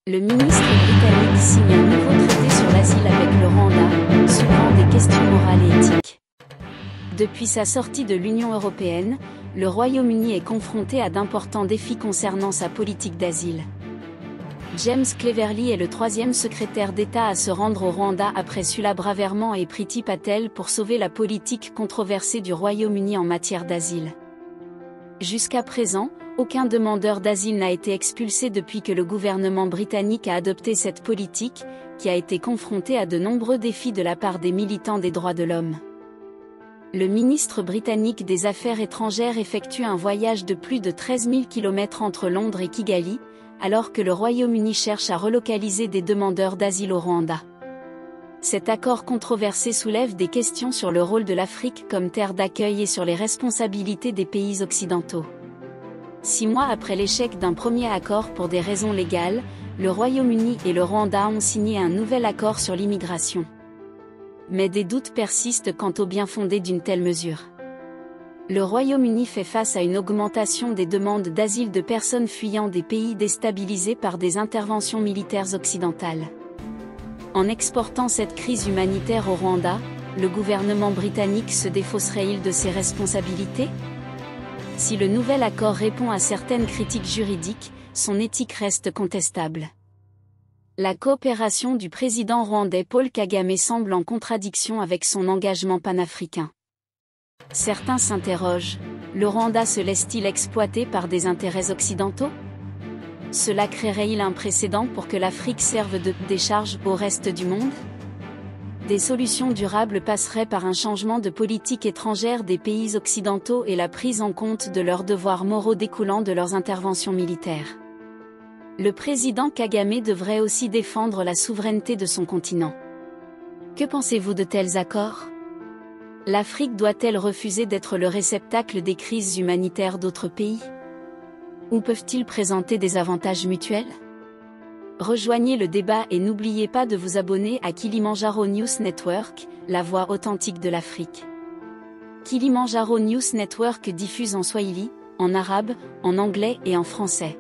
Le ministre britannique signe un nouveau traité sur l'asile avec le Rwanda, soulevant des questions morales et éthiques. Depuis sa sortie de l'Union européenne, le Royaume-Uni est confronté à d'importants défis concernant sa politique d'asile. James Cleverly est le troisième secrétaire d'État à se rendre au Rwanda après Sulla Braverman et Priti Patel pour sauver la politique controversée du Royaume-Uni en matière d'asile. Jusqu'à présent, aucun demandeur d'asile n'a été expulsé depuis que le gouvernement britannique a adopté cette politique, qui a été confrontée à de nombreux défis de la part des militants des droits de l'homme. Le ministre britannique des Affaires étrangères effectue un voyage de plus de 13 000 km entre Londres et Kigali, alors que le Royaume-Uni cherche à relocaliser des demandeurs d'asile au Rwanda. Cet accord controversé soulève des questions sur le rôle de l'Afrique comme terre d'accueil et sur les responsabilités des pays occidentaux. 6 mois après l'échec d'un premier accord pour des raisons légales, le Royaume-Uni et le Rwanda ont signé un nouvel accord sur l'immigration. Mais des doutes persistent quant au bien-fondé d'une telle mesure. Le Royaume-Uni fait face à une augmentation des demandes d'asile de personnes fuyant des pays déstabilisés par des interventions militaires occidentales. En exportant cette crise humanitaire au Rwanda, le gouvernement britannique se défausserait-il de ses responsabilités ? Si le nouvel accord répond à certaines critiques juridiques, son éthique reste contestable. La coopération du président rwandais Paul Kagame semble en contradiction avec son engagement panafricain. Certains s'interrogent, le Rwanda se laisse-t-il exploiter par des intérêts occidentaux ? Cela créerait-il un précédent pour que l'Afrique serve de décharge au reste du monde ? Des solutions durables passeraient par un changement de politique étrangère des pays occidentaux et la prise en compte de leurs devoirs moraux découlant de leurs interventions militaires. Le président Kagame devrait aussi défendre la souveraineté de son continent. Que pensez-vous de tels accords ? L'Afrique doit-elle refuser d'être le réceptacle des crises humanitaires d'autres pays ? Ou peuvent-ils présenter des avantages mutuels ? Rejoignez le débat et n'oubliez pas de vous abonner à Kilimanjaro News Network, la voix authentique de l'Afrique. Kilimanjaro News Network diffuse en swahili, en arabe, en anglais et en français.